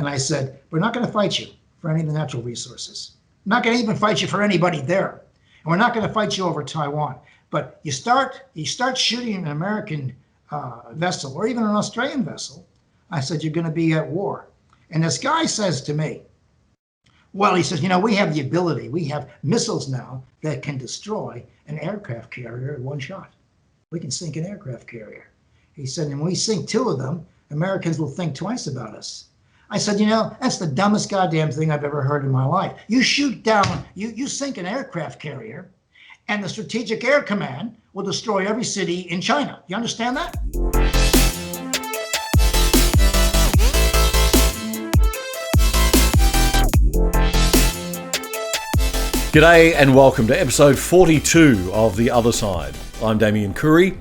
And I said, we're not going to fight you for any of the natural resources. We're not going to even fight you for anybody there. And we're not going to fight you over Taiwan. But you start shooting an American vessel or even an Australian vessel, I said, you're going to be at war. And this guy says to me, well, he says, we have the ability. We have missiles now that can destroy an aircraft carrier in one shot. We can sink an aircraft carrier. He said, and when we sink 2 of them, Americans will think twice about us. I said, that's the dumbest goddamn thing I've ever heard in my life. You shoot down, you sink an aircraft carrier, and the Strategic Air Command will destroy every city in China. You understand that? G'day and welcome to episode 42 of The Other Side. I'm Damien Curry.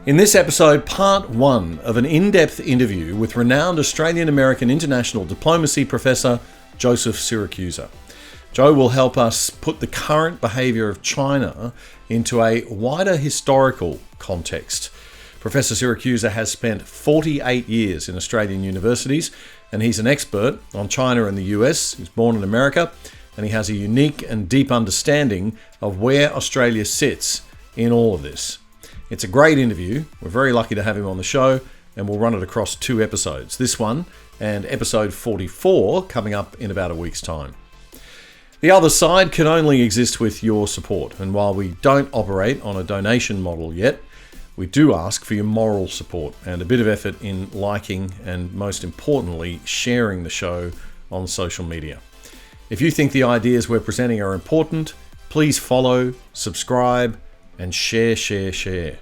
In this episode, part 1 of an in-depth interview with renowned Australian-American international diplomacy professor Joseph Siracusa. Joe will help us put the current behaviour of China into a wider historical context. Professor Siracusa has spent 48 years in Australian universities, and he's an expert on China and the US. He's born in America, and he has a unique and deep understanding of where Australia sits in all of this. It's a great interview. We're very lucky to have him on the show, and we'll run it across 2 episodes. This one and episode 44 coming up in about a week's time. The Other Side can only exist with your support, and while we don't operate on a donation model yet, we do ask for your moral support and a bit of effort in liking and, most importantly, sharing the show on social media. If you think the ideas we're presenting are important, please follow, subscribe, and share.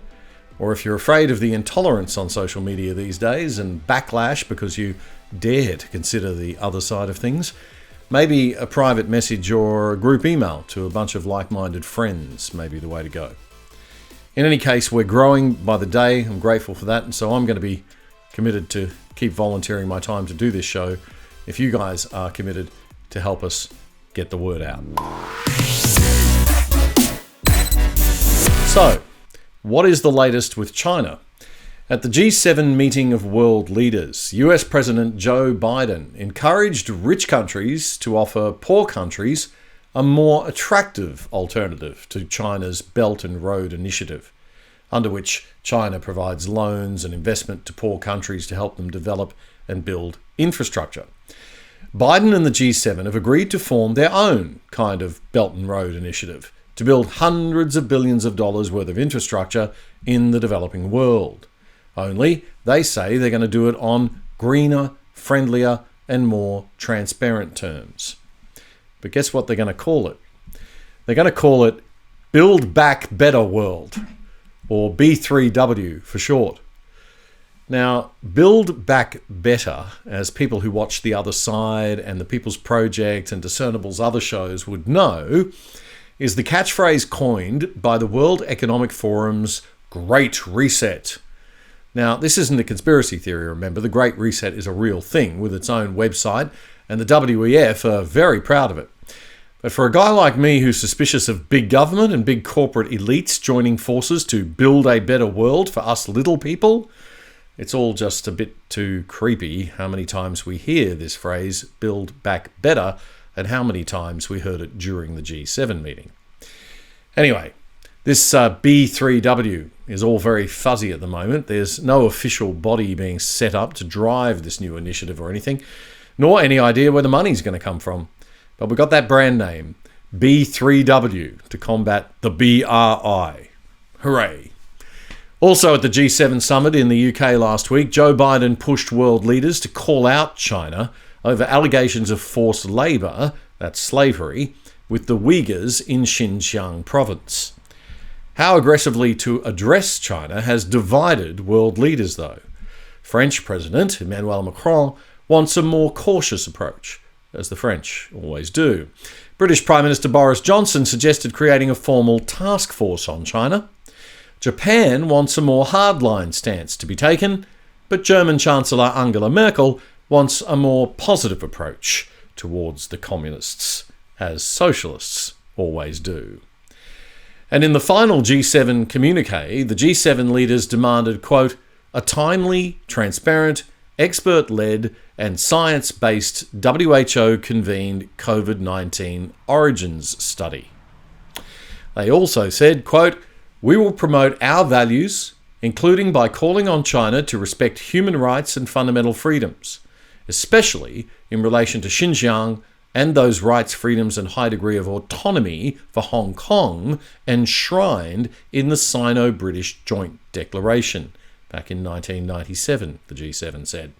Or if you're afraid of the intolerance on social media these days and backlash because you dare to consider the other side of things, maybe a private message or a group email to a bunch of like-minded friends may be the way to go. In any case, we're growing by the day. I'm grateful for that, and so I'm going to be committed to keep volunteering my time to do this show if you guys are committed to help us get the word out. So, what is the latest with China? At the G7 meeting of world leaders, US President Joe Biden encouraged rich countries to offer poor countries a more attractive alternative to China's Belt and Road Initiative, under which China provides loans and investment to poor countries to help them develop and build infrastructure. Biden and the G7 have agreed to form their own kind of Belt and Road Initiative to build hundreds of billions of dollars worth of infrastructure in the developing world. Only, they say they're going to do it on greener, friendlier, and more transparent terms. But guess what they're going to call it? They're going to call it Build Back Better World, or B3W for short. Now, Build Back Better, as people who watch The Other Side and The People's Project and Discernible's other shows would know, is the catchphrase coined by the World Economic Forum's Great Reset. Now, this isn't a conspiracy theory, remember. The Great Reset is a real thing with its own website, and the WEF are very proud of it. But for a guy like me who's suspicious of big government and big corporate elites joining forces to build a better world for us little people, it's all just a bit too creepy how many times we hear this phrase, build back better, and how many times we heard it during the G7 meeting. Anyway, this B3W is all very fuzzy at the moment. There's no official body being set up to drive this new initiative or anything, nor any idea where the money's going to come from. But we've got that brand name, B3W, to combat the BRI. Hooray! Also at the G7 summit in the UK last week, Joe Biden pushed world leaders to call out China over allegations of forced labour, that's slavery, with the Uyghurs in Xinjiang province. How aggressively to address China has divided world leaders though. French President Emmanuel Macron wants a more cautious approach, as the French always do. British Prime Minister Boris Johnson suggested creating a formal task force on China. Japan wants a more hardline stance to be taken, but German Chancellor Angela Merkel wants a more positive approach towards the communists, as socialists always do. And in the final G7 communique, the G7 leaders demanded, quote, a timely, transparent, expert-led and science-based WHO-convened COVID-19 origins study. They also said, quote, "We will promote our values, including by calling on China to respect human rights and fundamental freedoms, especially in relation to Xinjiang and those rights, freedoms and high degree of autonomy for Hong Kong enshrined in the Sino-British Joint Declaration," back in 1997, the G7 said.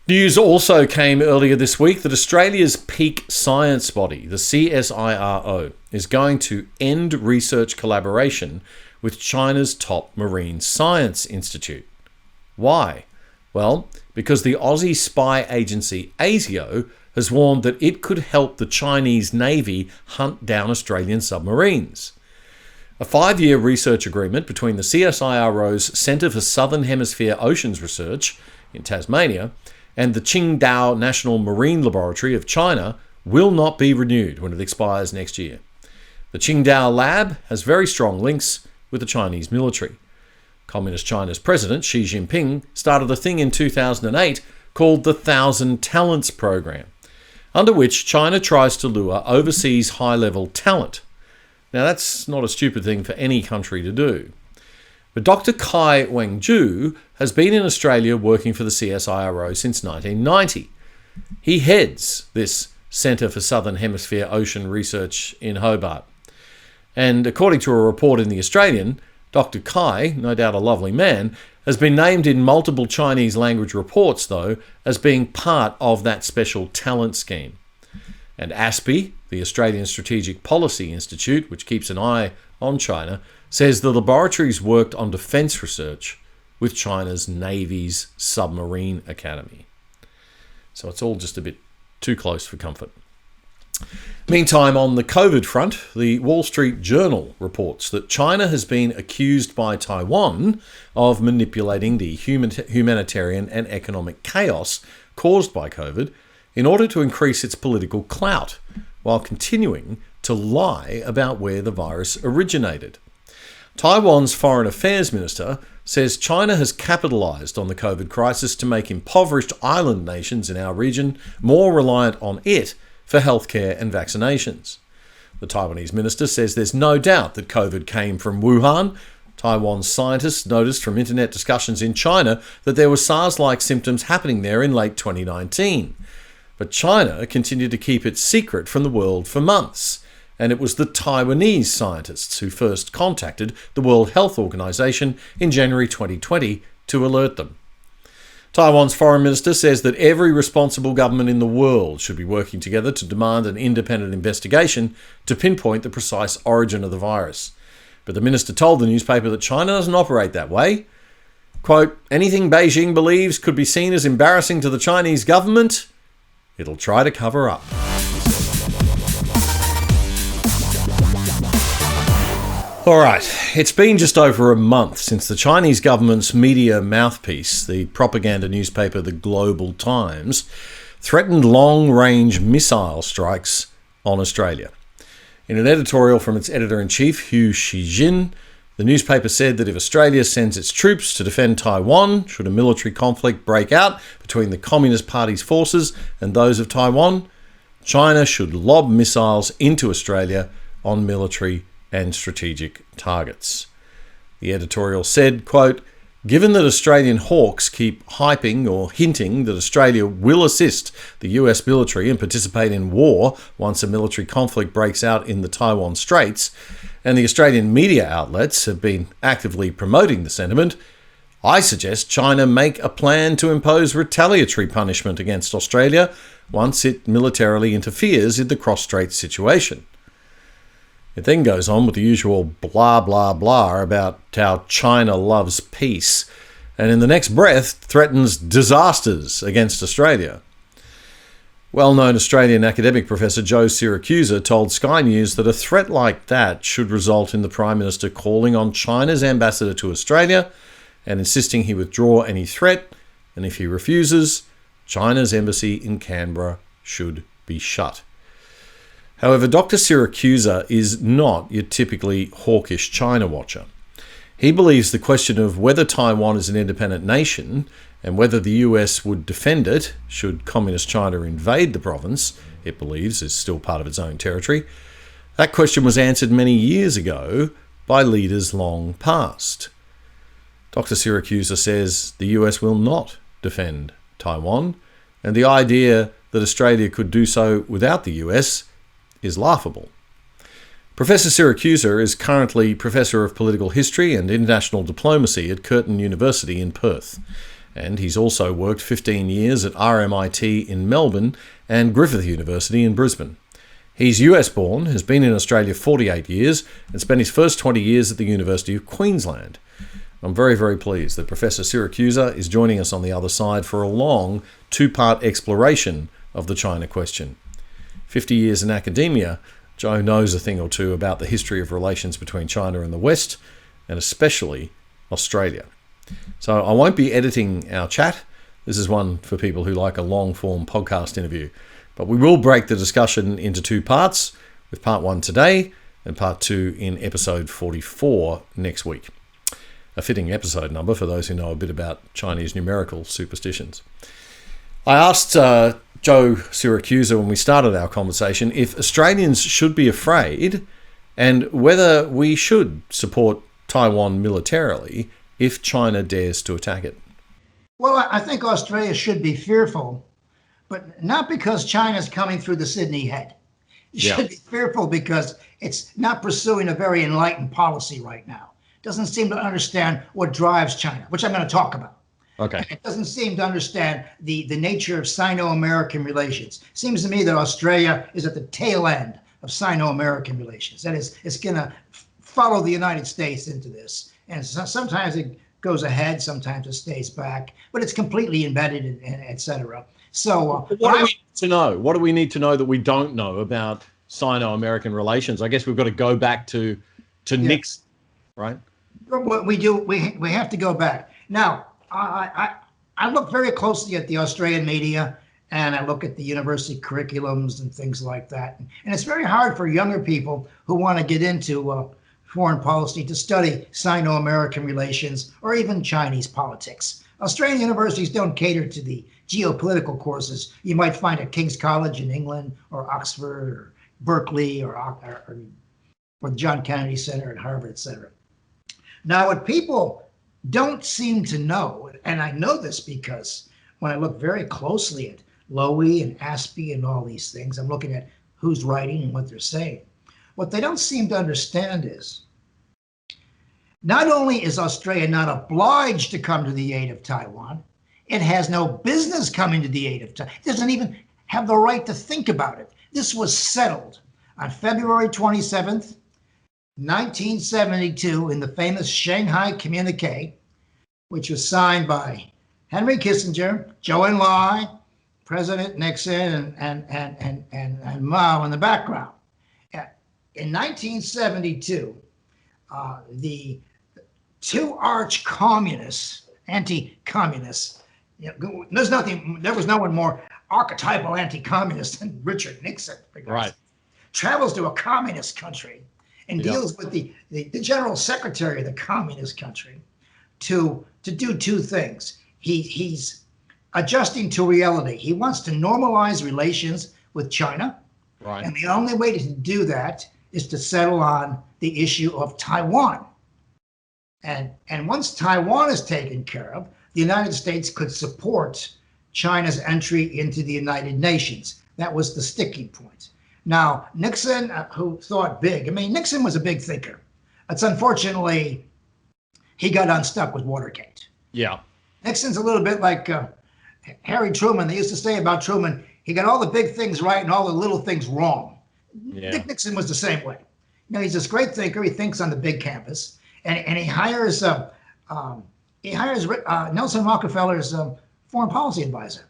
News also came earlier this week that Australia's peak science body, the CSIRO, is going to end research collaboration with China's top marine science institute. Why? Well, because the Aussie spy agency ASIO has warned that it could help the Chinese Navy hunt down Australian submarines. A 5-year research agreement between the CSIRO's Centre for Southern Hemisphere Oceans Research in Tasmania and the Qingdao National Marine Laboratory of China will not be renewed when it expires next year. The Qingdao Lab has very strong links with the Chinese military. Communist China's president, Xi Jinping, started a thing in 2008 called the 1,000 Talents Program, under which China tries to lure overseas high-level talent. Now, that's not a stupid thing for any country to do. But Dr. Kai Wengju has been in Australia working for the CSIRO since 1990. He heads this Centre for Southern Hemisphere Ocean Research in Hobart. And according to a report in The Australian, Dr. Kai, no doubt a lovely man, has been named in multiple Chinese language reports, though, as being part of that special talent scheme. And ASPI, the Australian Strategic Policy Institute, which keeps an eye on China, says the laboratories worked on defence research with China's Navy's Submarine Academy. So it's all just a bit too close for comfort. Meantime, on the COVID front, the Wall Street Journal reports that China has been accused by Taiwan of manipulating the humanitarian and economic chaos caused by COVID in order to increase its political clout, while continuing to lie about where the virus originated. Taiwan's Foreign Affairs Minister says China has capitalized on the COVID crisis to make impoverished island nations in our region more reliant on it for healthcare and vaccinations. The Taiwanese minister says there's no doubt that COVID came from Wuhan. Taiwan's scientists noticed from internet discussions in China that there were SARS-like symptoms happening there in late 2019. But China continued to keep it secret from the world for months, and it was the Taiwanese scientists who first contacted the World Health Organization in January 2020 to alert them. Taiwan's foreign minister says that every responsible government in the world should be working together to demand an independent investigation to pinpoint the precise origin of the virus. But the minister told the newspaper that China doesn't operate that way. Quote, "Anything Beijing believes could be seen as embarrassing to the Chinese government, it'll try to cover up." All right, it's been just over a month since the Chinese government's media mouthpiece, the propaganda newspaper The Global Times, threatened long-range missile strikes on Australia. In an editorial from its editor-in-chief, Hu Shijin, the newspaper said that if Australia sends its troops to defend Taiwan, should a military conflict break out between the Communist Party's forces and those of Taiwan, China should lob missiles into Australia on military and strategic targets. The editorial said, quote, "Given that Australian hawks keep hyping or hinting that Australia will assist the US military and participate in war once a military conflict breaks out in the Taiwan Straits, and the Australian media outlets have been actively promoting the sentiment, I suggest China make a plan to impose retaliatory punishment against Australia once it militarily interferes in the cross-strait situation." It then goes on with the usual blah, blah, blah about how China loves peace, and in the next breath threatens disasters against Australia. Well-known Australian academic Professor Joe Siracusa told Sky News that a threat like that should result in the Prime Minister calling on China's ambassador to Australia and insisting he withdraw any threat, and if he refuses, China's embassy in Canberra should be shut. However, Dr. Siracusa is not your typically hawkish China watcher. He believes the question of whether Taiwan is an independent nation and whether the US would defend it should Communist China invade the province it believes is still part of its own territory. That question was answered many years ago by leaders long past. Dr. Siracusa says the US will not defend Taiwan, and the idea that Australia could do so without the US is laughable. Professor Siracusa is currently Professor of Political History and International Diplomacy at Curtin University in Perth, and he's also worked 15 years at RMIT in Melbourne and Griffith University in Brisbane. He's US-born, has been in Australia 48 years, and spent his first 20 years at the University of Queensland. I'm very, very pleased that Professor Siracusa is joining us on the other side for a long two-part exploration of the China question. 50 years in academia, Joe knows a thing or two about the history of relations between China and the West, and especially Australia. So I won't be editing our chat. This is one for people who like a long-form podcast interview. But we will break the discussion into two parts, with part 1 today and part 2 in episode 44 next week. A fitting episode number for those who know a bit about Chinese numerical superstitions. I asked Joe Siracusa when we started our conversation if Australians should be afraid and whether we should support Taiwan militarily if China dares to attack it. Well, I think Australia should be fearful, but not because China's coming through the Sydney Head. It should be fearful because it's not pursuing a very enlightened policy right now. Doesn't seem to understand what drives China, which I'm going to talk about. Okay. It doesn't seem to understand the nature of Sino-American relations. Seems to me that Australia is at the tail end of Sino-American relations. That is, it's going to follow the United States into this. And sometimes it goes ahead, sometimes it stays back, but it's completely embedded and et cetera. So what do we need to know? What do we need to know that we don't know about Sino-American relations? I guess we've got to go back to Nixon, right? What we do, we have to go back. Now, I look very closely at the Australian media, and I look at the university curriculums and things like that. And it's very hard for younger people who want to get into foreign policy to study Sino-American relations or even Chinese politics. Australian universities don't cater to the geopolitical courses you might find at King's College in England or Oxford or Berkeley or the John Kennedy Center at Harvard, et cetera. Now, what people don't seem to know, and I know this because when I look very closely at Lowy and Aspie and all these things, I'm looking at who's writing and what they're saying. What they don't seem to understand is not only is Australia not obliged to come to the aid of Taiwan, it has no business coming to the aid of Taiwan. It doesn't even have the right to think about it. This was settled on February 27th, 1972 in the famous Shanghai Communique, which was signed by Henry Kissinger, Zhou Enlai, President Nixon, and Mao in the background. In 1972, the two arch communists, anti-communists, there was no one more archetypal anti-communist than Richard Nixon. Right. Travels to a communist country and deals with the general secretary of the communist country to do two things. He's adjusting to reality. He wants to normalize relations with China. Right. And the only way to do that is to settle on the issue of Taiwan. And once Taiwan is taken care of, the United States could support China's entry into the United Nations. That was the sticking point. Now, Nixon, who thought big, Nixon was a big thinker. It's unfortunately, he got unstuck with Watergate. Yeah. Nixon's a little bit like Harry Truman. They used to say about Truman, he got all the big things right and all the little things wrong. Yeah. Dick Nixon was the same way. He's this great thinker. He thinks on the big campus, and he hires Nelson Rockefeller's foreign policy advisor,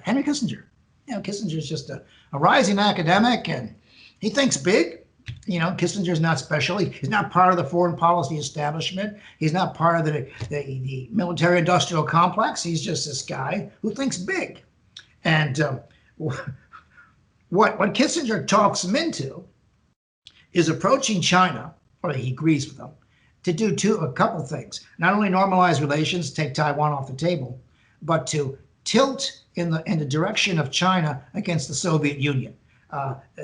Henry Kissinger. Kissinger's just a rising academic, and he thinks big. Kissinger's not special. He's not part of the foreign policy establishment. He's not part of the military-industrial complex. He's just this guy who thinks big. And what Kissinger talks him into is approaching China, or he agrees with them, to do a couple things. Not only normalize relations, take Taiwan off the table, but to tilt in the direction of China against the Soviet Union.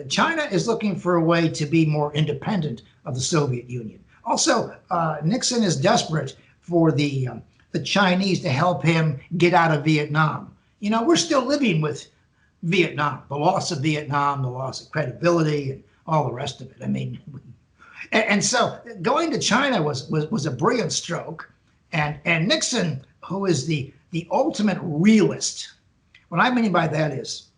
China is looking for a way to be more independent of the Soviet Union. Also, Nixon is desperate for the Chinese to help him get out of Vietnam. You know, we're still living with Vietnam, the loss of Vietnam, the loss of credibility, and all the rest of it. I mean, and so going to China was a brilliant stroke. And Nixon, who is the ultimate realist, what I mean by that is,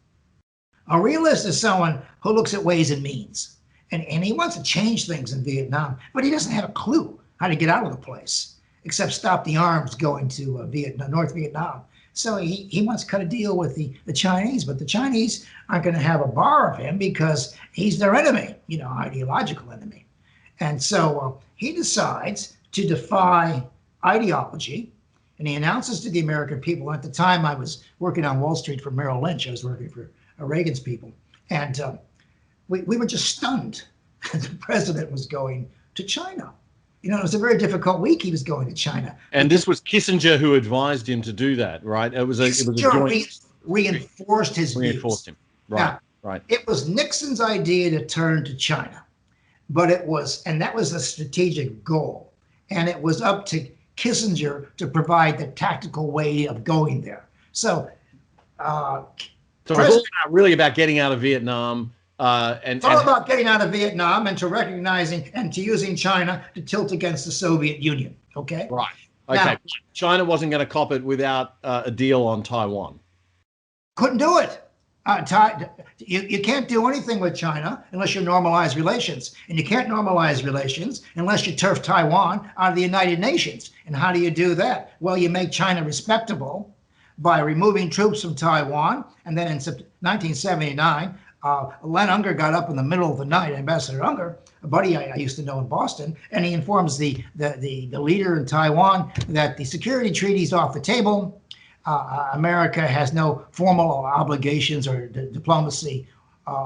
a realist is someone who looks at ways and means. And he wants to change things in Vietnam, but he doesn't have a clue how to get out of the place, except stop the arms going to North Vietnam. So he wants to cut a deal with the Chinese, but the Chinese aren't going to have a bar of him because he's their enemy, you know, ideological enemy. And so he decides to defy ideology, and he announces to the American people. At the time, I was working on Wall Street for Merrill Lynch. I was working for Reagan's people, and we were just stunned that the president was going to China. You know, it was a very difficult week. He was going to China, and this was Kissinger who advised him to do that, right? It was a joint. Reinforced his reinforced views. him, right? Now, right. It was Nixon's idea to turn to China, but that was a strategic goal, and it was up to Kissinger to provide the tactical way of going there. So it's really about getting out of Vietnam. It's all about getting out of Vietnam and to recognizing and to using China to tilt against the Soviet Union. Okay. Right. Okay. Now, China wasn't going to cop it without a deal on Taiwan. Couldn't do it. You can't do anything with China unless you normalize relations. And you can't normalize relations unless you turf Taiwan out of the United Nations. And how do you do that? Well, you make China respectable by removing troops from Taiwan. And then in 1979, Len Unger got up in the middle of the night, Ambassador Unger, a buddy I used to know in Boston, and he informs the leader in Taiwan that the security treaty is off the table. America has no formal obligations or diplomacy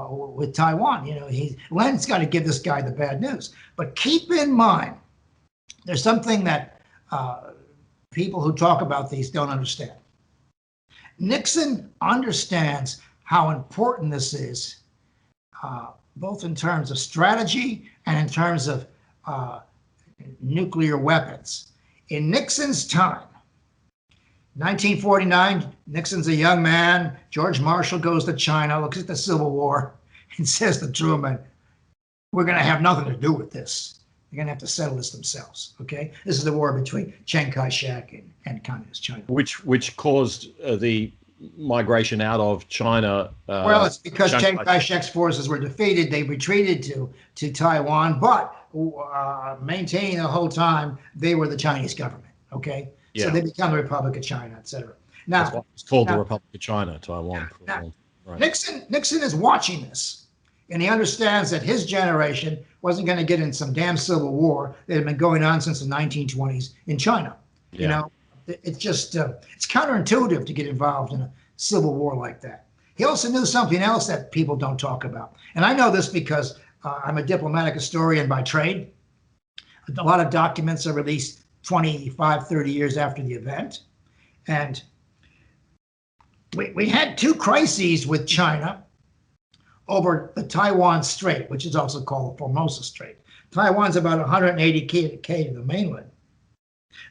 with Taiwan. You know, Len's got to give this guy the bad news. But keep in mind, there's something that people who talk about these don't understand. Nixon understands how important this is, both in terms of strategy and in terms of nuclear weapons. In Nixon's time, 1949, Nixon's a young man. George Marshall goes to China, looks at the Civil War, and says to Truman, we're going to have nothing to do with this. They're going to have to settle this themselves, okay? This is the war between Chiang Kai-shek and Communist China. Which caused the migration out of China. Well, it's because Chiang Kai-shek's forces were defeated. They retreated to Taiwan, but maintaining the whole time, they were the Chinese government, okay? Yeah. So they become the Republic of China, et cetera. Now, that's why it's called the Republic of China, Taiwan. Right. Nixon is watching this, and he understands that his generation wasn't going to get in some damn civil war that had been going on since the 1920s in China. Yeah. You know, it's just it's counterintuitive to get involved in a civil war like that. He also knew something else that people don't talk about, and I know this because I'm a diplomatic historian by trade. A lot of documents are released 25, 30 years after the event. And we had two crises with China over the Taiwan Strait, which is also called the Formosa Strait. Taiwan's about 180 K to the mainland.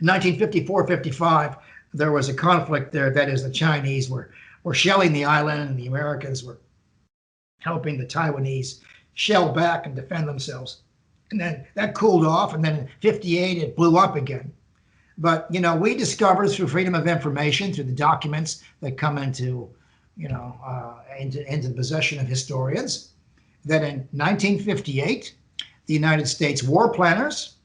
In 1954-55, there was a conflict there. That is, the Chinese were shelling the island, and the Americans were helping the Taiwanese shell back and defend themselves. And then that cooled off, and then in 58 it blew up again. But you know, we discovered through freedom of information, through the documents that come into the possession of historians, that in 1958 the United States war planners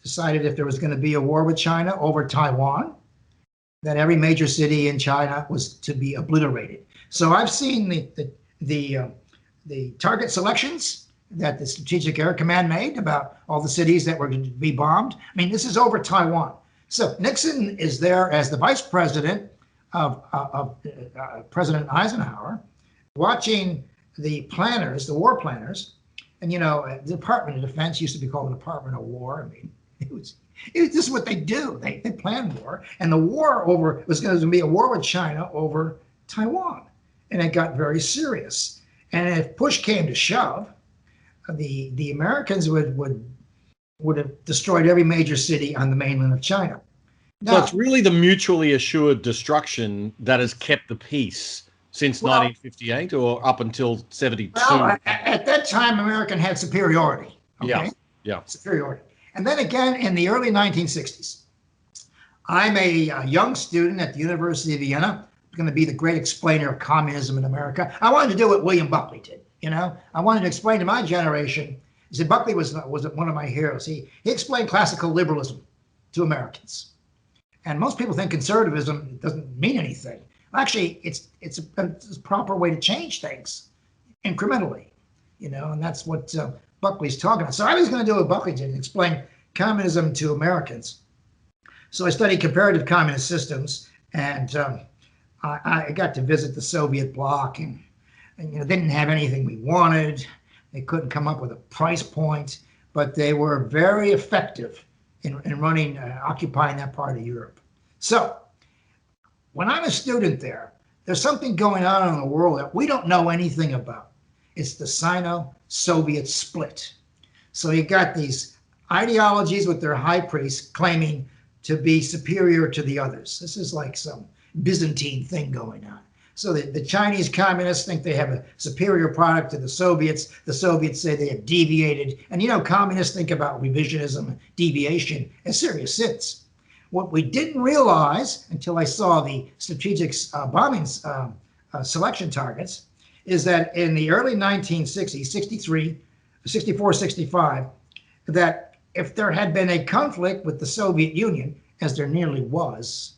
decided if there was going to be a war with China over Taiwan, that every major city in China was to be obliterated. So I've seen the target selections that the Strategic Air Command made about all the cities that were going to be bombed. I mean, this is over Taiwan. So Nixon is there as the vice president of President Eisenhower, watching the planners, the war planners, and you know, the Department of Defense used to be called the Department of War. I mean, It was, this is what they do. They plan war, and the war over was going to be a war with China over Taiwan, and it got very serious. And if push came to shove, the Americans would have destroyed every major city on the mainland of China. So it's really the mutually assured destruction that has kept the peace since 1958 or up until 72. Well, at that time, American had superiority. Okay? Yeah. Superiority. And then again in the early 1960s, I'm a young student at the University of Vienna, going to be the great explainer of communism in America. I wanted to do what William Buckley did. I wanted to explain to my generation. See, Buckley was one of my heroes. He explained classical liberalism to Americans. And most people think conservatism doesn't mean anything. Actually, it's a proper way to change things incrementally, and that's what Buckley's talking about. So I was going to do what Buckley did and explain communism to Americans. So I studied comparative communist systems, and I got to visit the Soviet bloc, and they didn't have anything we wanted. They couldn't come up with a price point, but they were very effective in running, occupying that part of Europe. So when I'm a student there, there's something going on in the world that we don't know anything about. It's the Sino-Soviet split. So you got these ideologies with their high priests claiming to be superior to the others. This is like some Byzantine thing going on. So the Chinese communists think they have a superior product to the Soviets. The Soviets say they have deviated. And communists think about revisionism and deviation as serious sins. What we didn't realize until I saw the strategic bombing selection targets is that in the early 1960s, 64, 65, that if there had been a conflict with the Soviet Union, as there nearly was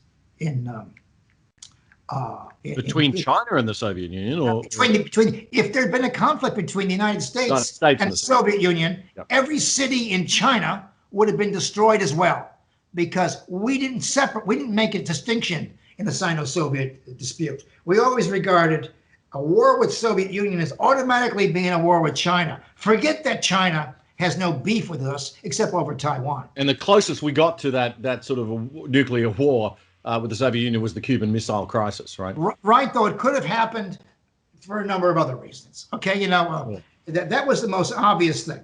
between China and the Soviet Union, or if there'd been a conflict between the United States and the Soviet Union, every city in China would have been destroyed as well, because we didn't make a distinction in the Sino-Soviet dispute. We always regarded a war with Soviet Union as automatically being a war with China. Forget that China has no beef with us except over Taiwan. And the closest we got to that sort of a nuclear war with the Soviet Union was the Cuban Missile Crisis, right? Right, though it could have happened for a number of other reasons. Okay, that was the most obvious thing.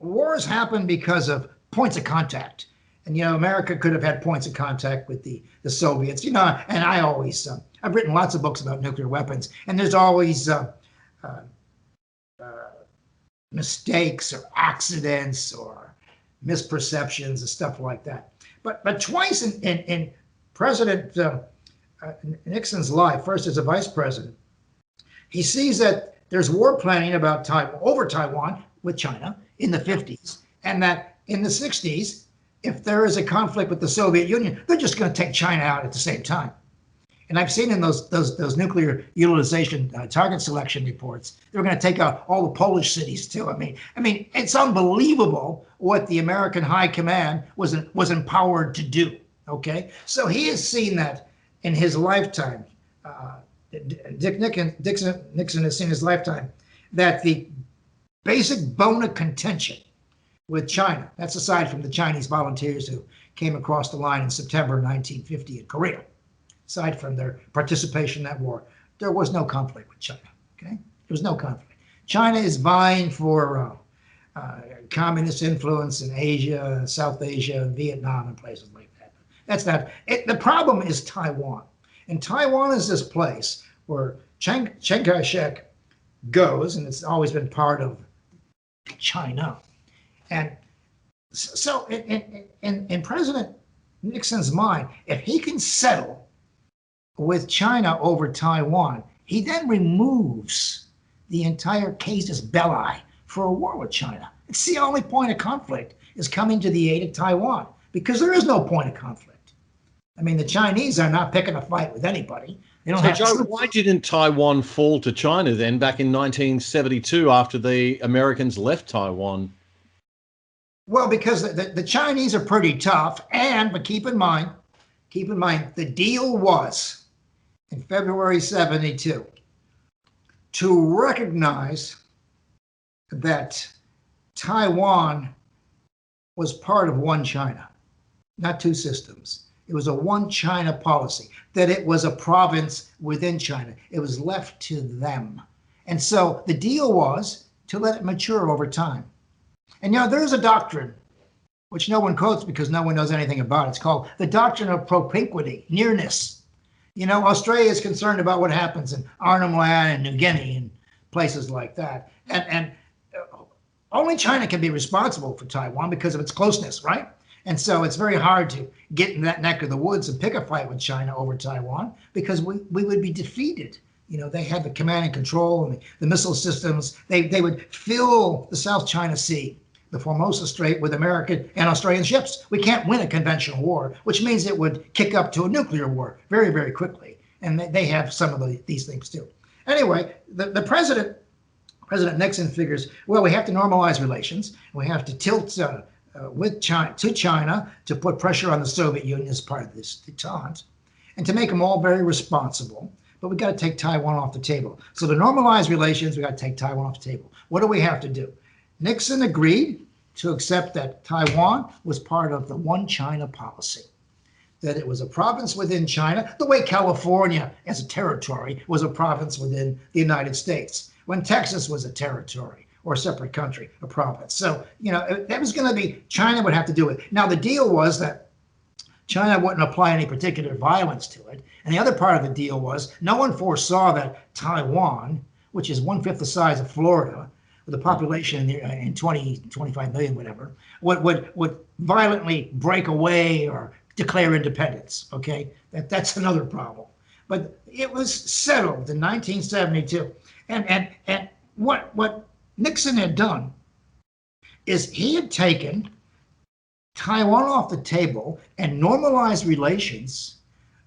Wars happen because of points of contact. And, America could have had points of contact with the Soviets, and I always, I've written lots of books about nuclear weapons, and there's always mistakes or accidents or misperceptions and stuff like that. But twice in President Nixon's life, first as a vice president, he sees that there's war planning about over Taiwan with China in the 50s, and that in the 60s, if there is a conflict with the Soviet Union, they're just going to take China out at the same time. And I've seen in those nuclear utilization target selection reports, they're going to take out all the Polish cities too. I mean, it's unbelievable what the American High Command was empowered to do. Okay, so he has seen that in his lifetime. Nixon has seen in his lifetime that the basic bone of contention with China, that's aside from the Chinese volunteers who came across the line in September 1950 in Korea, aside from their participation in that war, there was no conflict with China. Okay, there was no conflict. China is vying for communist influence in Asia, South Asia, and Vietnam, and places like that. That's not it. The problem is Taiwan, and Taiwan is this place where Chiang Kai-shek goes, and it's always been part of China. And so in President Nixon's mind, if he can settle with China over Taiwan, he then removes the entire casus belli for a war with China. It's the only point of conflict is coming to the aid of Taiwan, because there is no point of conflict. I mean, the Chinese are not picking a fight with anybody. They don't have Joe, why didn't Taiwan fall to China then back in 1972 after the Americans left Taiwan? Well, because the Chinese are pretty tough, but keep in mind, the deal was in February 72 to recognize that Taiwan was part of one China, not two systems. It was a one China policy, that it was a province within China. It was left to them. And so the deal was to let it mature over time. And there's a doctrine which no one quotes because no one knows anything about it. It's called the doctrine of propinquity, nearness. Australia is concerned about what happens in Arnhem Land and New Guinea and places like that. And only China can be responsible for Taiwan because of its closeness, right? And so it's very hard to get in that neck of the woods and pick a fight with China over Taiwan because we would be defeated. They had the command and control and the missile systems. They would fill the South China Sea, the Formosa Strait, with American and Australian ships. We can't win a conventional war, which means it would kick up to a nuclear war very, very quickly. And they have some of these things too. Anyway, the President Nixon figures, well, we have to normalize relations. We have to tilt with China to put pressure on the Soviet Union as part of this detente, and to make them all very responsible. But we got to take Taiwan off the table. So to normalize relations, we got to take Taiwan off the table. What do we have to do? Nixon agreed to accept that Taiwan was part of the one China policy, that it was a province within China, the way California as a territory was a province within the United States, when Texas was a territory or a separate country, a province. So, that was going to be, China would have to do it. Now, the deal was that China wouldn't apply any particular violence to it. And the other part of the deal was no one foresaw that Taiwan, which is 1/5 the size of Florida, with a population in 25 million, whatever, would violently break away or declare independence. Okay, that's another problem. But it was settled in 1972, and what Nixon had done is he had taken Taiwan off the table and normalized relations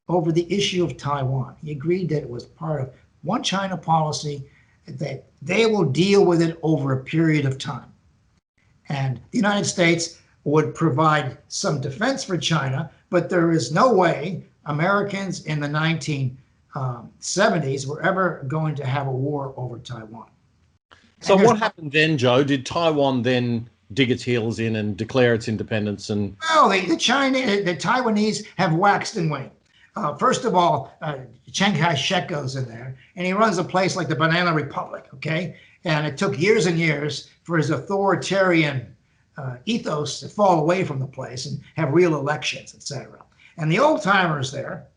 over the issue of Taiwan. He agreed that it was part of one China policy, that they will deal with it over a period of time. And the United States would provide some defense for China, but there is no way Americans in the 1970s were ever going to have a war over Taiwan. So what happened then, Joe? Did Taiwan then dig its heels in and declare its independence? And well, the Taiwanese have waxed and waned. First of all, Chiang Kai-shek goes in there, and he runs a place like the Banana Republic, okay? And it took years and years for his authoritarian ethos to fall away from the place and have real elections, etc. And the old-timers there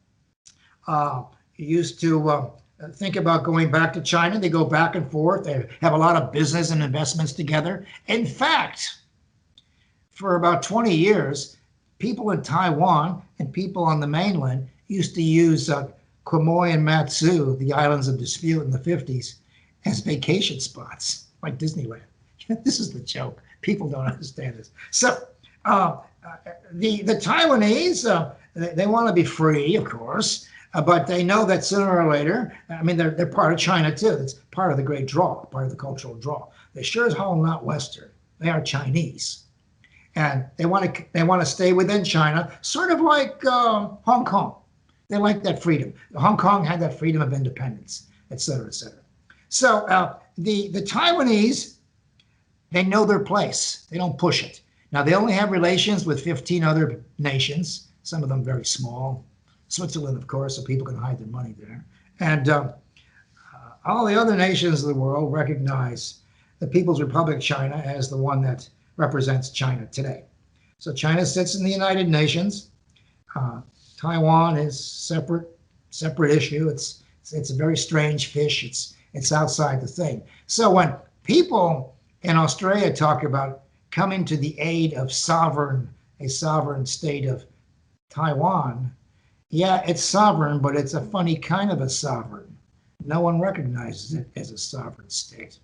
used to think about going back to China. They go back and forth. They have a lot of business and investments together. In fact, for about 20 years, people in Taiwan and people on the mainland used to use Quemoy and Matsu, the islands of dispute in the 50s, as vacation spots, like Disneyland. This is the joke. People don't understand this. So the Taiwanese, they want to be free, of course, but they know that sooner or later, I mean, they're part of China too. It's part of the great draw, part of the cultural draw. They sure as hell not Western. They are Chinese. And they want to stay within China, sort of like Hong Kong. They like that freedom. Hong Kong had that freedom of independence, et cetera, et cetera. So the Taiwanese, they know their place. They don't push it. Now, they only have relations with 15 other nations, some of them very small. Switzerland, of course, so people can hide their money there. And all the other nations of the world recognize the People's Republic of China as the one that represents China today. So China sits in the United Nations. Taiwan is separate issue. It's a very strange fish. It's outside the thing. So when people in Australia talk about coming to the aid of a sovereign state of Taiwan, yeah, it's sovereign, but it's a funny kind of a sovereign. No one recognizes it as a sovereign state.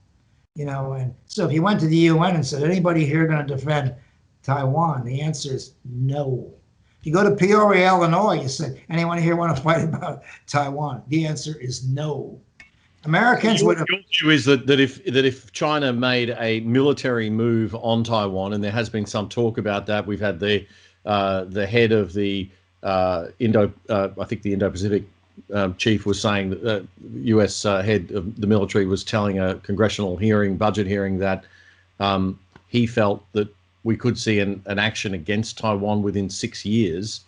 And so if you went to the UN and said, anybody here going to defend Taiwan? The answer is no. If you go to Peoria, Illinois, you said, anyone here want to fight about Taiwan? The answer is no. Americans would have. Your view is that if China made a military move on Taiwan, and there has been some talk about that, we've had the head of the I think the Indo-Pacific chief was saying that the U.S. Head of the military was telling a congressional budget hearing, that he felt that we could see an action against Taiwan within 6 years.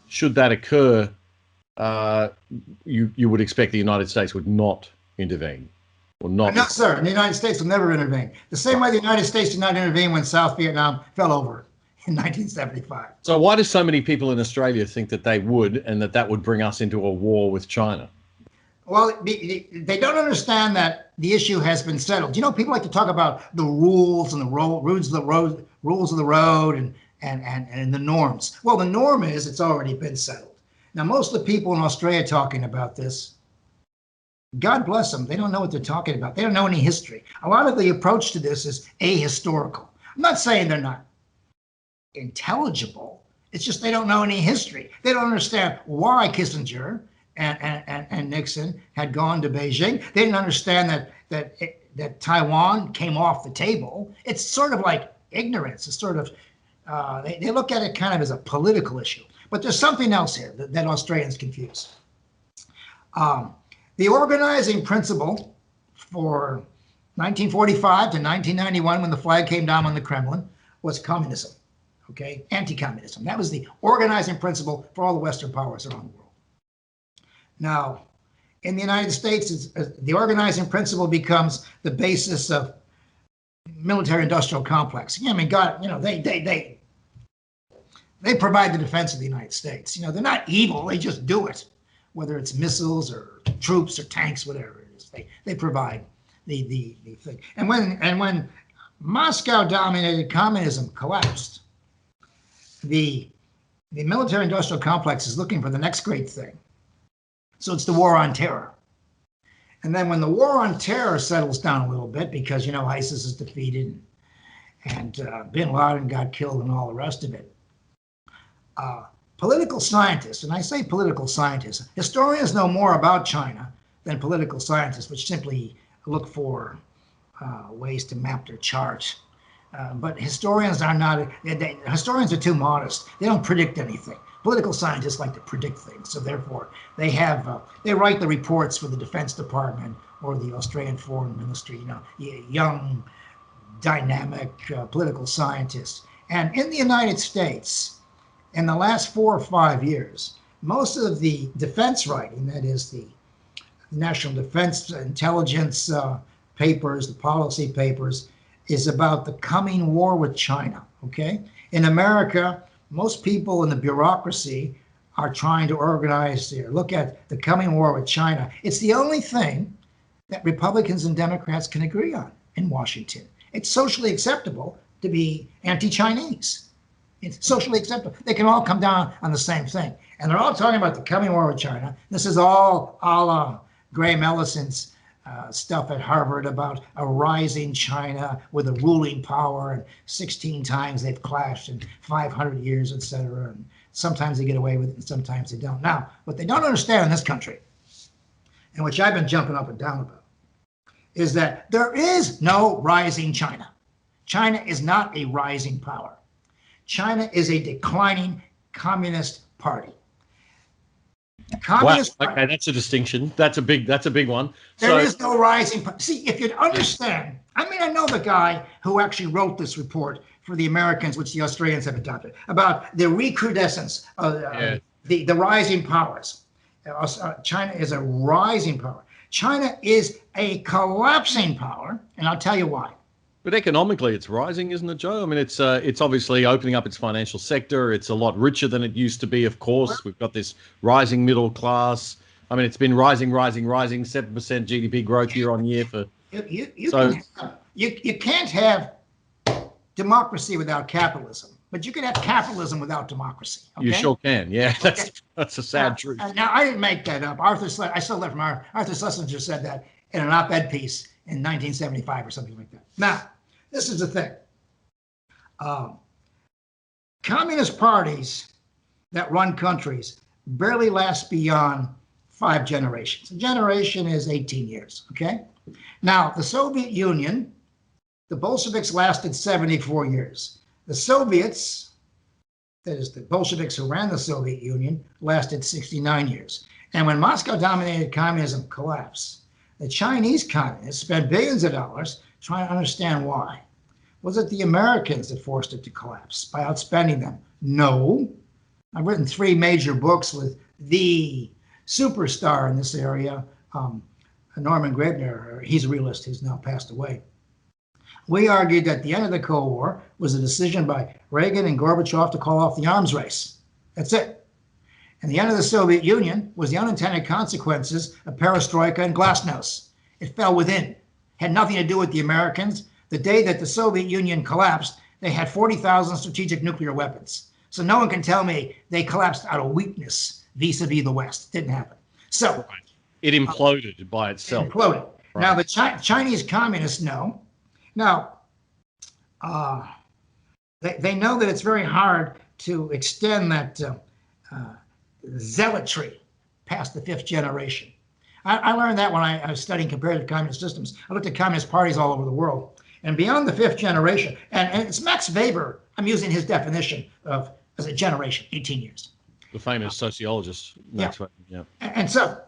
Should that occur, you would expect the United States would not intervene, or not? No, sir. The United States will never intervene. The same way the United States did not intervene when South Vietnam fell over in 1975. So why do so many people in Australia think that they would, and that would bring us into a war with China? Well, they don't understand that the issue has been settled. You know, people like to talk about the rules and the rules of the road, and the norms. Well, the norm is it's already been settled. Now, most of the people in Australia talking about this, God bless them, they don't know what they're talking about. They don't know any history. A lot of the approach to this is ahistorical. I'm not saying they're not intelligible. It's just they don't know any history. They don't understand why Kissinger and Nixon had gone to Beijing. They didn't understand that Taiwan came off the table. It's sort of like ignorance. It's sort of, they look at it kind of as a political issue. But there's something else here that Australians confuse. The organizing principle for 1945 to 1991, when the flag came down on the Kremlin, was communism, okay? Anti-communism. That was the organizing principle for all the Western powers around the world. Now, in the United States, the organizing principle becomes the basis of military-industrial complex. I mean, God, you know, they provide the defense of the United States. You know, they're not evil; they just do it. Whether it's missiles or troops or tanks, whatever it is, they provide the thing. And when Moscow-dominated communism collapsed, the military-industrial complex is looking for the next great thing. So it's the war on terror. And then when the war on terror settles down a little bit, because, you know, ISIS is defeated and bin Laden got killed and all the rest of it, political scientists, and I say political scientists, historians know more about China than political scientists, which simply look for ways to map their charts. But historians are not, historians are too modest. They don't predict anything. Political scientists like to predict things, so therefore they write the reports for the Defense Department or the Australian Foreign Ministry. You know, young, dynamic political scientists. And in the United States, in the last 4 or 5 years, most of the defense writing, that is the National Defense Intelligence papers, the policy papers, is about the coming war with China. Okay, in America, most people in the bureaucracy are trying to organize or look at the coming war with China. It's the only thing that Republicans and Democrats can agree on in Washington. It's socially acceptable to be anti-Chinese. It's socially acceptable. They can all come down on the same thing. And they're all talking about the coming war with China. This is all a la Graham Ellison's stuff at Harvard about a rising China with a ruling power, and 16 times they've clashed in 500 years, etc. And sometimes they get away with it and sometimes they don't. Now, what they don't understand in this country, and which I've been jumping up and down about, is that there is no rising China. China is not a rising power. China is a declining communist party. Wow. Okay, that's a distinction. That's a big one. There is no rising. See, if you'd understand, I mean, I know the guy who actually wrote this report for the Americans, which the Australians have adopted, about the recrudescence of the rising powers. China is a rising power. China is a collapsing power, and I'll tell you why. But economically, it's rising, isn't it, Joe? I mean, it's obviously opening up its financial sector. It's a lot richer than it used to be, of course. We've got this rising middle class. I mean, it's been rising, 7% GDP growth year on year for. You can't have democracy without capitalism, but you can have capitalism without democracy. Okay? You sure can. Yeah, that's a sad truth. Now, I didn't make that up. I stole that from Arthur Schlesinger said that in an op-ed piece in 1975 or something like that. Now, this is the thing. Communist parties that run countries barely last beyond 5 generations. A generation is 18 years, okay? Now, the Soviet Union, the Bolsheviks lasted 74 years. The Soviets, that is the Bolsheviks who ran the Soviet Union, lasted 69 years. And when Moscow-dominated communism collapsed, the Chinese communists spent billions of dollars trying to understand why. Was it the Americans that forced it to collapse by outspending them? No. I've written 3 major books with the superstar in this area, Norman Graebner. He's a realist. He's now passed away. We argued that the end of the Cold War was a decision by Reagan and Gorbachev to call off the arms race. That's it. And the end of the Soviet Union was the unintended consequences of perestroika and glasnost. It fell within. Had nothing to do with the Americans. The day that the Soviet Union collapsed, they had 40,000 strategic nuclear weapons. So no one can tell me they collapsed out of weakness vis-a-vis the West. It didn't happen. So right. It imploded by itself. It imploded. Right. Now the Chinese communists know. Now, they know that it's very hard to extend that zealotry past the 5th generation. I learned that when I was studying comparative communist systems. I looked at communist parties all over the world. And beyond the 5th generation, and it's Max Weber, I'm using his definition of as a generation, 18 years. The famous sociologist, Max Weber. Yeah. And so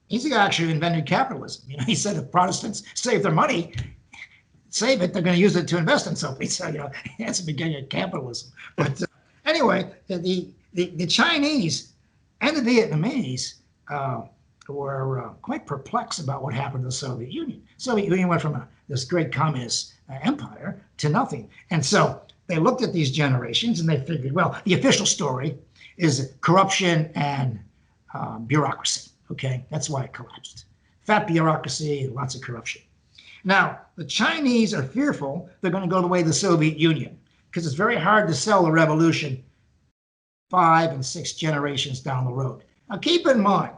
he's the guy who actually invented capitalism. You know, he said if Protestants save their money, save it, they're going to use it to invest in something. So, you know, that's the beginning of capitalism. But anyway, the Chinese and the Vietnamese were quite perplexed about what happened to the Soviet Union. Soviet Union went from this great communist empire to nothing. And so they looked at these generations and they figured, well, the official story is corruption and bureaucracy. Okay, that's why it collapsed. Fat bureaucracy, lots of corruption. Now, the Chinese are fearful they're going to go the way of the Soviet Union because it's very hard to sell a revolution 5 and 6 generations down the road. Now, keep in mind,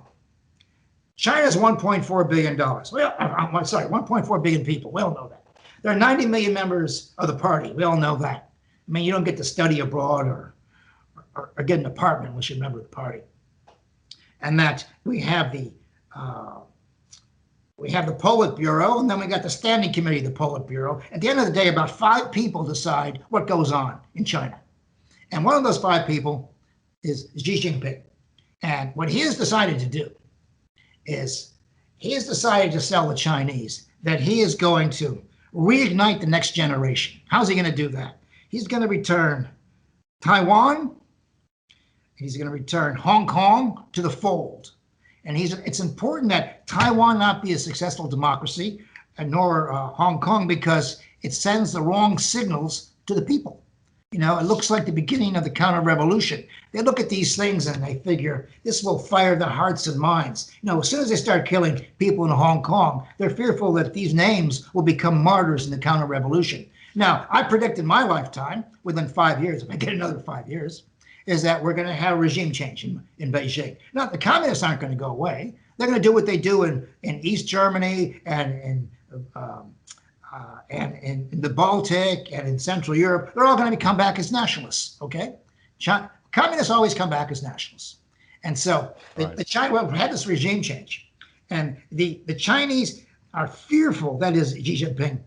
China's $1.4 billion. Well, I'm sorry, 1.4 billion people. We all know that. There are 90 million members of the party. We all know that. I mean, you don't get to study abroad or get an apartment unless you're a member of the party. And that we have the Politburo, and then we got the Standing Committee of the Politburo. At the end of the day, about 5 people decide what goes on in China. And one of those 5 people is Xi Jinping. And what he has decided to do is he has decided to sell the Chinese that he is going to reignite the next generation. How's he going to do that? He's going to return Taiwan. He's going to return Hong Kong to the fold. And it's important that Taiwan not be a successful democracy, and nor Hong Kong, because it sends the wrong signals to the people. You know, it looks like the beginning of the counter-revolution. They look at these things and they figure this will fire the hearts and minds. You know, as soon as they start killing people in Hong Kong, they're fearful that these names will become martyrs in the counter-revolution. Now, I predict in my lifetime, within 5 years, if I get another 5 years, is that we're going to have a regime change in Beijing. Now, the communists aren't going to go away. They're going to do what they do in East Germany and in the Baltic and in Central Europe. They're all going to come back as nationalists, okay? Communists always come back as nationalists. And so the China had this regime change. And the Chinese are fearful, that is, Xi Jinping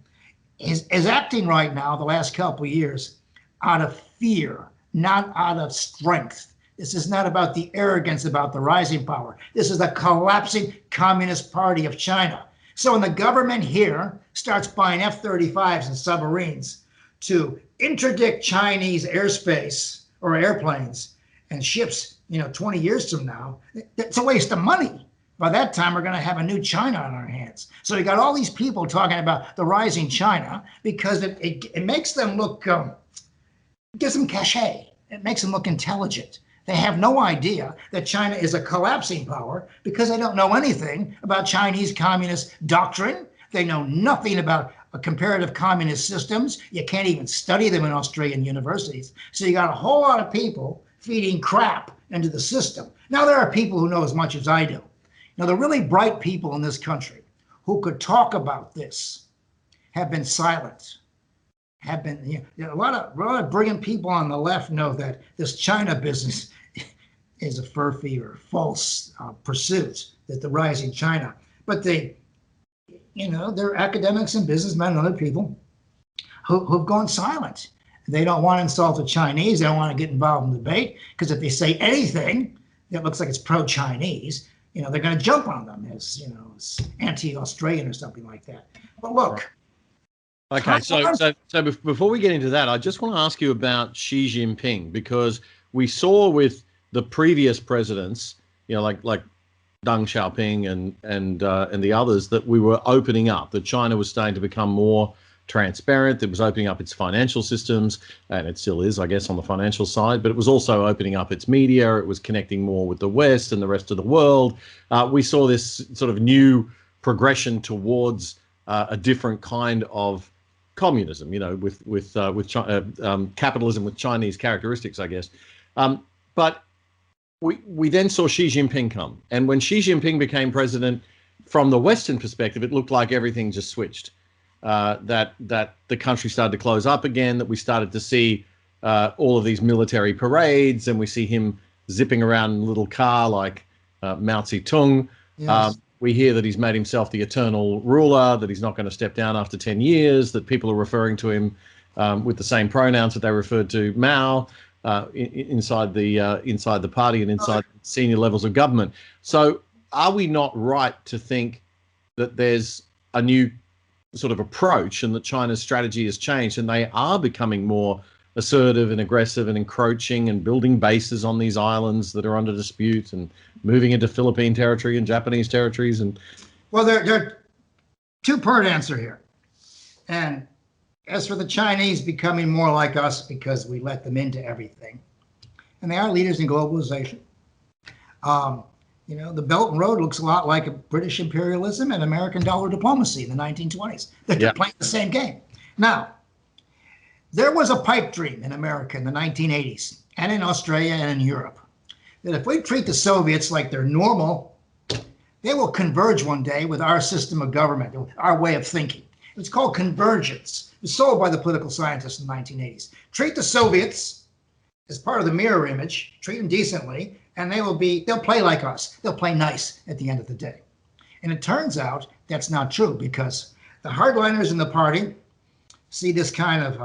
is acting right now, the last couple of years, out of fear, not out of strength. This is not about the arrogance about the rising power. This is the collapsing Communist Party of China. So when the government here starts buying F-35s and submarines to interdict Chinese airspace or airplanes and ships, 20 years from now, it's a waste of money. By that time, we're going to have a new China on our hands. So you got all these people talking about the rising China because it makes them look, gives them cachet. It makes them look intelligent. They have no idea that China is a collapsing power because they don't know anything about Chinese communist doctrine. They know nothing about comparative communist systems. You can't even study them in Australian universities. So you got a whole lot of people feeding crap into the system. Now there are people who know as much as I do. The really bright people in this country who could talk about this have been silent. Have been a lot of brilliant people on the left know that this China business is a furphy or false pursuit, that the rising China. But they're academics and businessmen and other people who've gone silent. They don't want to insult the Chinese. They don't want to get involved in debate because if they say anything that looks like it's pro-Chinese, they're going to jump on them as, as anti-Australian or something like that. But look. Okay, before we get into that, I just want to ask you about Xi Jinping, because we saw with the previous presidents, like Deng Xiaoping and the others, that we were opening up, that China was starting to become more transparent. It was opening up its financial systems, and it still is, I guess, on the financial side, but it was also opening up its media. It was connecting more with the West and the rest of the world. We saw this sort of new progression towards a different kind of communism, with capitalism with Chinese characteristics, I guess. But we then saw Xi Jinping come, and when Xi Jinping became president, from the Western perspective, it looked like everything just switched. That the country started to close up again, that we started to see all of these military parades, and we see him zipping around in a little car like Mao Zedong. Yes. We hear that he's made himself the eternal ruler, that he's not going to step down after 10 years, that people are referring to him with the same pronouns that they referred to Mao inside the party and inside senior levels of government. So are we not right to think that there's a new sort of approach and that China's strategy has changed and they are becoming more assertive and aggressive and encroaching and building bases on these islands that are under dispute and moving into Philippine territory and Japanese territories? And well, there are two-part answer here. And as for the Chinese becoming more like us because we let them into everything, and they are leaders in globalization. The Belt and Road looks a lot like a British imperialism and American dollar diplomacy in the 1920s. They're playing the same game. Now, there was a pipe dream in America in the 1980s and in Australia and in Europe that if we treat the Soviets like they're normal, they will converge one day with our system of government, our way of thinking. It's called convergence. It was sold by the political scientists in the 1980s. Treat the Soviets as part of the mirror image, treat them decently, and they'll play like us. They'll play nice at the end of the day. And it turns out that's not true, because the hardliners in the party see this kind of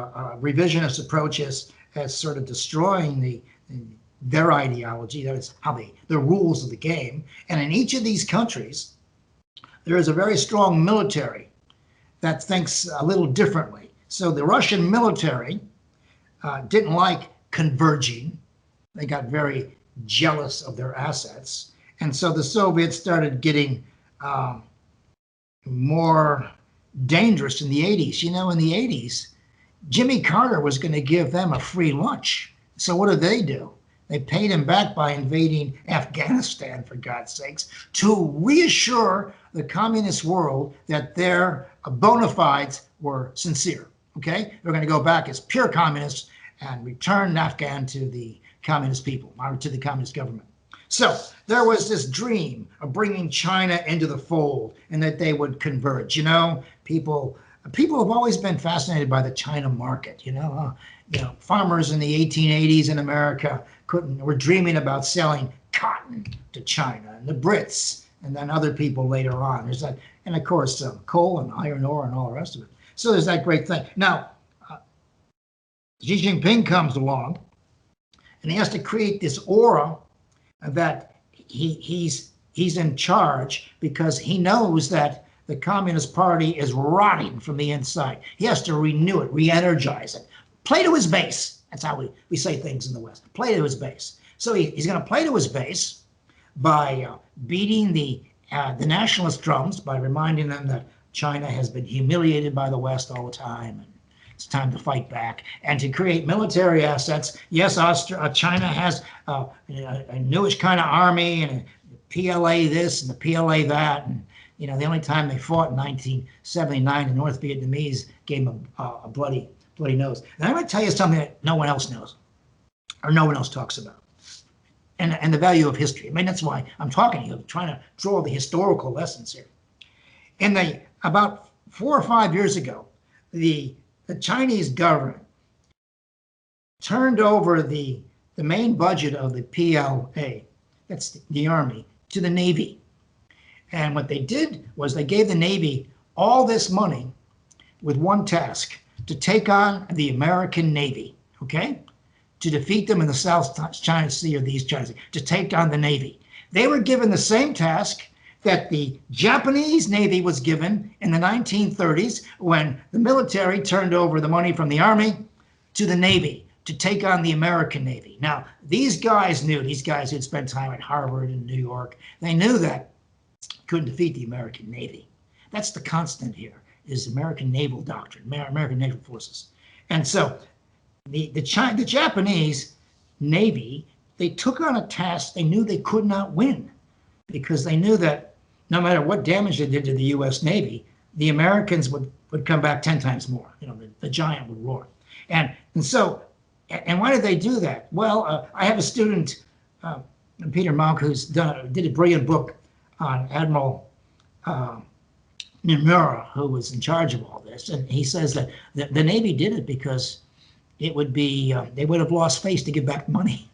revisionist approach as sort of destroying their ideology. That is how the rules of the game. And in each of these countries, there is a very strong military that thinks a little differently. So the Russian military didn't like converging. They got very jealous of their assets. And so the Soviets started getting more dangerous in the 80s. In the 80s, Jimmy Carter was going to give them a free lunch. So what did they do? They paid him back by invading Afghanistan, for God's sakes, to reassure the communist world that their bona fides were sincere. Okay? They're going to go back as pure communists and return Afghan to the communist people, or to the communist government. So there was this dream of bringing China into the fold and that they would converge. People have always been fascinated by the China market. Farmers in the 1880s in America were dreaming about selling cotton to China, and the Brits, and then other people later on. There's that, and of course coal and iron ore and all the rest of it. So there's that great thing. Now, Xi Jinping comes along, and he has to create this aura that he's in charge, because he knows that the Communist Party is rotting from the inside. He has to renew it, re-energize it, play to his base. That's how we say things in the West. Play to his base. So he's going to play to his base by beating the nationalist drums, by reminding them that China has been humiliated by the West all the time, and it's time to fight back, and to create military assets. Yes, China has a newish kind of army, and a PLA this and the PLA that. And the only time they fought in 1979, the North Vietnamese gave them a bloody nose. And I'm going to tell you something that no one else knows, or no one else talks about, and the value of history. I mean, that's why I'm talking to you, trying to draw the historical lessons here. About 4 or 5 years ago, the Chinese government turned over the main budget of the PLA, that's the army, to the Navy. And what they did was they gave the Navy all this money with one task: to take on the American Navy, okay? To defeat them in the South China Sea or the East China Sea, to take on the Navy. They were given the same task that the Japanese Navy was given in the 1930s when the military turned over the money from the Army to the Navy to take on the American Navy. Now, these guys who'd spent time at Harvard and New York, they knew that couldn't defeat the American Navy. That's the constant here, is American naval doctrine, American naval forces. And so the Japanese Navy, they took on a task they knew they could not win, because they knew that no matter what damage they did to the U.S. Navy, the Americans would come back 10 times more. The giant would roar. And why did they do that? Well, I have a student, Peter Monk, who's did a brilliant book on Admiral Nimura, who was in charge of all this. And he says that the Navy did it because it would be, they would have lost face to give back the money.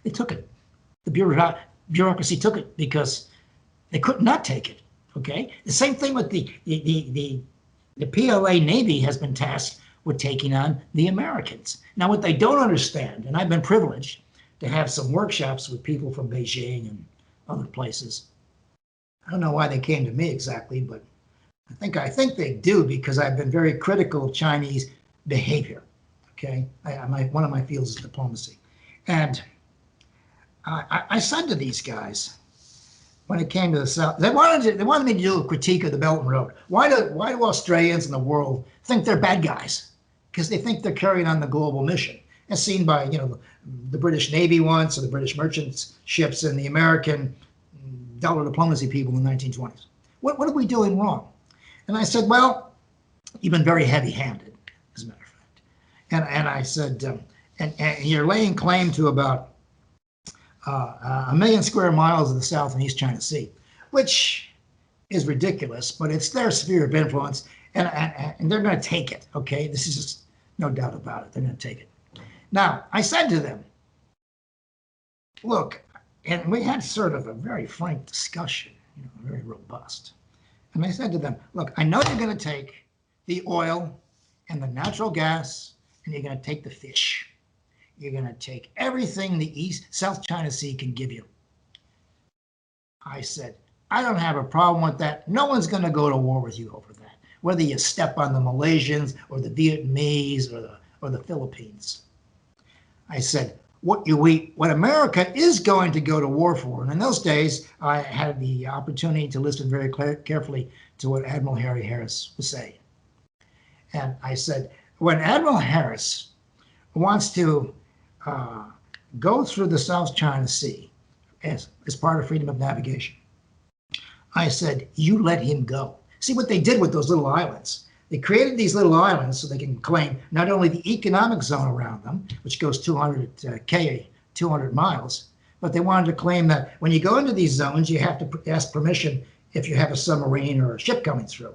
They took it. The bureaucracy took it because they could not take it. Okay. The same thing with the PLA Navy has been tasked with taking on the Americans. Now, what they don't understand, and I've been privileged to have some workshops with people from Beijing and other places. I don't know why they came to me exactly, but I think they do, because I've been very critical of Chinese behavior. Okay. One of my fields is diplomacy. And I said to these guys, when it came to the South, they wanted me to do a critique of the Belt and Road. Why do Australians in the world think they're bad guys? Because they think they're carrying on the global mission, as seen by the British Navy once, or the British merchant ships, and the American dollar diplomacy people in the 1920s. What are we doing wrong? And I said, well, you've been very heavy-handed, as a matter of fact. And I said, and you're laying claim to about 1 million square miles of the South and East China Sea, which is ridiculous, but it's their sphere of influence, and they're going to take it. Okay, this is just no doubt about it. They're going to take it. Now, I said to them, look, and we had sort of a very frank discussion, very robust. And I said to them, look, I know you're going to take the oil and the natural gas, and you're going to take the fish. You're going to take everything the South China Sea can give you. I said, I don't have a problem with that. No one's going to go to war with you over that, whether you step on the Malaysians or the Vietnamese or the Philippines. I said, what America is going to go to war for, and in those days, I had the opportunity to listen very carefully to what Admiral Harry Harris was saying. And I said, when Admiral Harris wants to go through the South China Sea as part of freedom of navigation, I said, you let him go. See what they did with those little islands. They created these little islands so they can claim not only the economic zone around them, which goes 200 miles, but they wanted to claim that when you go into these zones, you have to ask permission if you have a submarine or a ship coming through.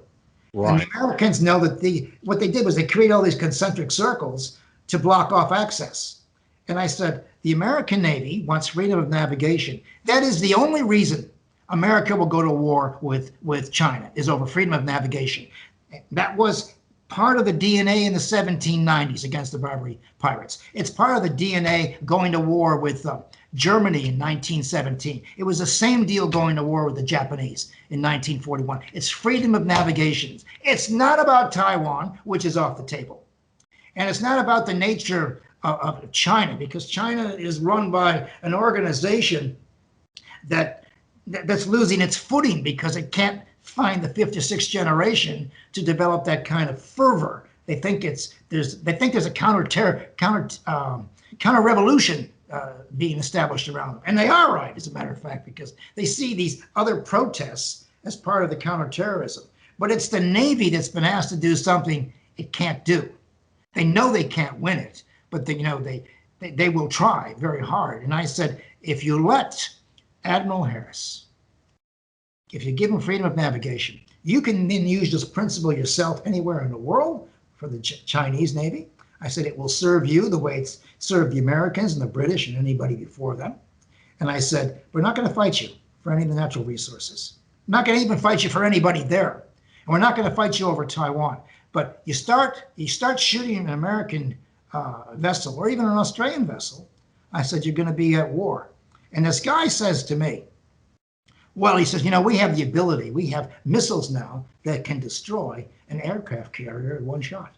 Right. And the Americans know that what they did was they created all these concentric circles to block off access. And I said, the American Navy wants freedom of navigation. That is the only reason America will go to war with China, is over freedom of navigation. That was part of the DNA in the 1790s against the Barbary pirates. It's part of the DNA going to war with Germany in 1917. It was the same deal going to war with the Japanese in 1941. It's freedom of navigation. It's not about Taiwan, which is off the table. And it's not about the nature of China, because China is run by an organization that's losing its footing because it can't find the fifth or sixth generation to develop that kind of fervor. They think there's a counter revolution being established around them, and they are right, as a matter of fact, because they see these other protests as part of the counterterrorism. But it's the Navy that's been asked to do something it can't do. They know they can't win it, but they will try very hard. And I said, if you let Admiral Harris, if you give him freedom of navigation, you can then use this principle yourself anywhere in the world for the Chinese Navy. I said it will serve you the way it's served the Americans and the British and anybody before them. And I said, we're not going to fight you for any of the natural resources. I'm not going to even fight you for anybody there. And we're not going to fight you over Taiwan. But you start shooting an American vessel or even an Australian vessel, I said, you're going to be at war. And this guy says to me, Well, he says, we have the ability. We have missiles now that can destroy an aircraft carrier in one shot.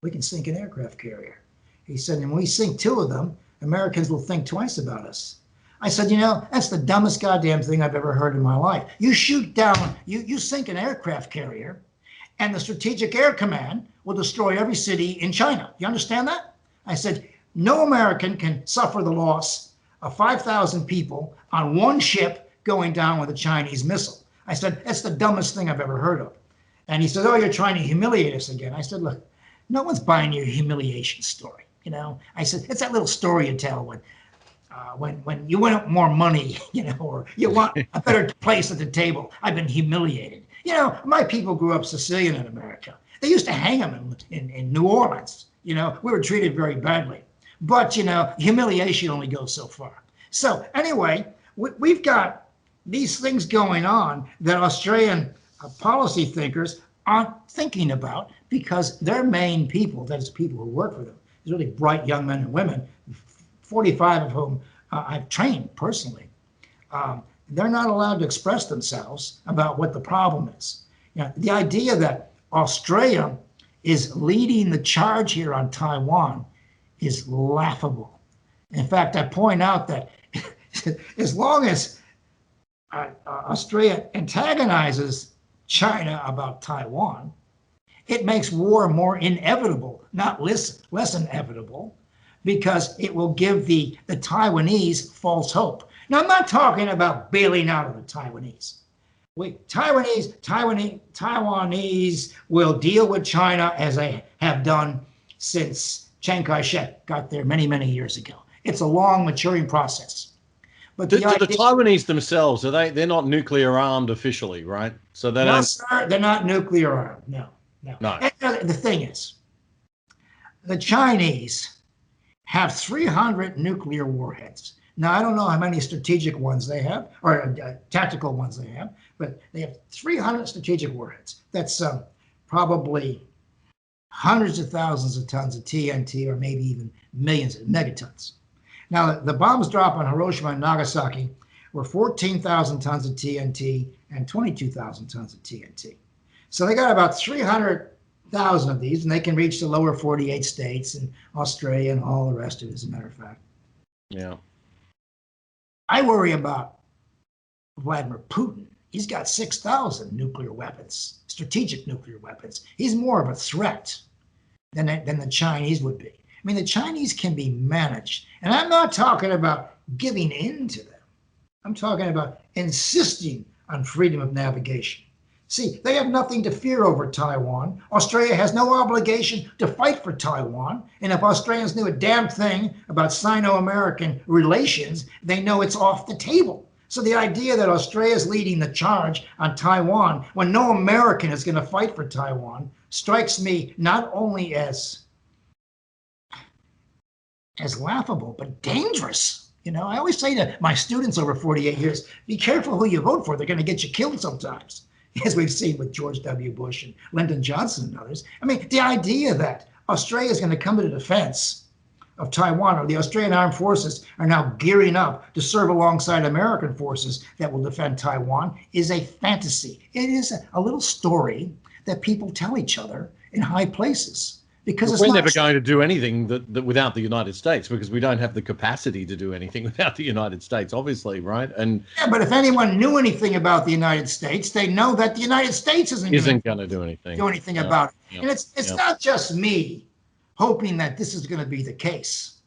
We can sink an aircraft carrier. He said, and when we sink 2 of them, Americans will think twice about us. I said, that's the dumbest goddamn thing I've ever heard in my life. You shoot down, you sink an aircraft carrier, and the Strategic Air Command will destroy every city in China. You understand that? I said, no American can suffer the loss of 5,000 people on one ship going down with a Chinese missile. I said, that's the dumbest thing I've ever heard of. And he said, oh, you're trying to humiliate us again. I said, look, no one's buying your humiliation story. I said, it's that little story you tell when you want more money, or you want a better place at the table. I've been humiliated. My people grew up Sicilian in America. They used to hang them in New Orleans. We were treated very badly. But, humiliation only goes so far. So anyway, we've got these things going on that Australian policy thinkers aren't thinking about because their main people, that is people who work for them, is really bright young men and women, 45 of whom I've trained personally. They're not allowed to express themselves about what the problem is. The idea that Australia is leading the charge here on Taiwan is laughable. In fact, I point out that as long as Australia antagonizes China about Taiwan, it makes war more inevitable, not less inevitable, because it will give the Taiwanese false hope. Now, I'm not talking about bailing out of the Taiwanese. Taiwanese will deal with China as they have done since Chiang Kai-shek got there many, many years ago. It's a long maturing process. But the Taiwanese themselves, they're not nuclear armed officially, right? So they don't. Sir, they're not nuclear armed. No. And the thing is, the Chinese have 300 nuclear warheads. Now, I don't know how many strategic ones they have, or tactical ones they have, but they have 300 strategic warheads. That's probably hundreds of thousands of tons of TNT, or maybe even millions of megatons. Now, the bombs dropped on Hiroshima and Nagasaki were 14,000 tons of TNT and 22,000 tons of TNT. So they got about 300,000 of these, and they can reach the lower 48 states and Australia and all the rest of it, as a matter of fact. Yeah. I worry about Vladimir Putin. He's got 6,000 nuclear weapons, strategic nuclear weapons. He's more of a threat than the Chinese would be. I mean, the Chinese can be managed. And I'm not talking about giving in to them. I'm talking about insisting on freedom of navigation. See, they have nothing to fear over Taiwan. Australia has no obligation to fight for Taiwan. And if Australians knew a damn thing about Sino-American relations, they know it's off the table. So the idea that Australia is leading the charge on Taiwan when no American is going to fight for Taiwan strikes me not only as laughable, but dangerous. I always say to my students over 48 years, be careful who you vote for. They're going to get you killed sometimes, as we've seen with George W. Bush and Lyndon Johnson and others. I mean, the idea that Australia is going to come to the defense of Taiwan, or the Australian Armed Forces are now gearing up to serve alongside American forces that will defend Taiwan, is a fantasy. It is a little story that people tell each other in high places. Because we're never going to do anything that without the United States, because we don't have the capacity to do anything without the United States, obviously, right? And yeah, but if anyone knew anything about the United States, they know that the United States isn't going to do anything about it. And it's not just me hoping that this is going to be the case.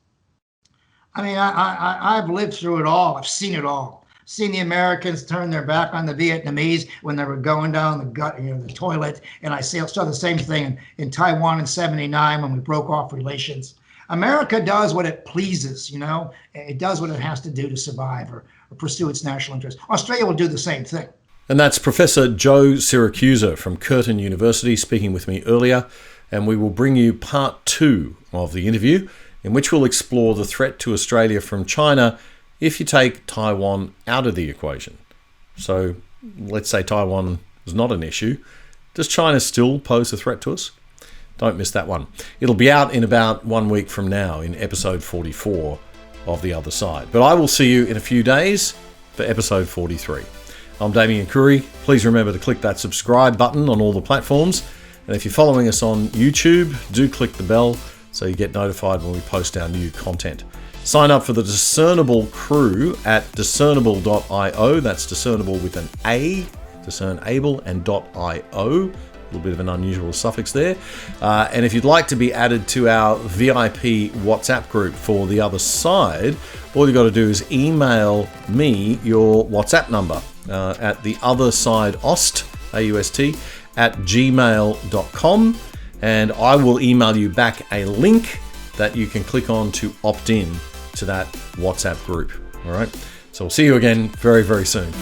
I mean, I've lived through it all. I've seen it all. Seen the Americans turn their back on the Vietnamese when they were going down the toilet. And I saw the same thing in Taiwan in '79 when we broke off relations. America does what it pleases, It does what it has to do to survive or pursue its national interest. Australia will do the same thing. And that's Professor Joe Siracusa from Curtin University speaking with me earlier. And we will bring you part 2 of the interview, in which we'll explore the threat to Australia from China if you take Taiwan out of the equation. So let's say Taiwan is not an issue. Does China still pose a threat to us? Don't miss that one. It'll be out in about 1 week from now in episode 44 of The Other Side. But I will see you in a few days for episode 43. I'm Damien Curry. Please remember to click that subscribe button on all the platforms. And if you're following us on YouTube, do click the bell so you get notified when we post our new content. Sign up for the Discernible crew at discernible.io. That's discernible with an A, discernable, and .io. A little bit of an unusual suffix there. And if you'd like to be added to our VIP WhatsApp group for The Other Side, all you got to do is email me your WhatsApp number at theothersideost, AUST, at gmail.com, and I will email you back a link that you can click on to opt in to that WhatsApp group. All right. So we'll see you again very, very soon.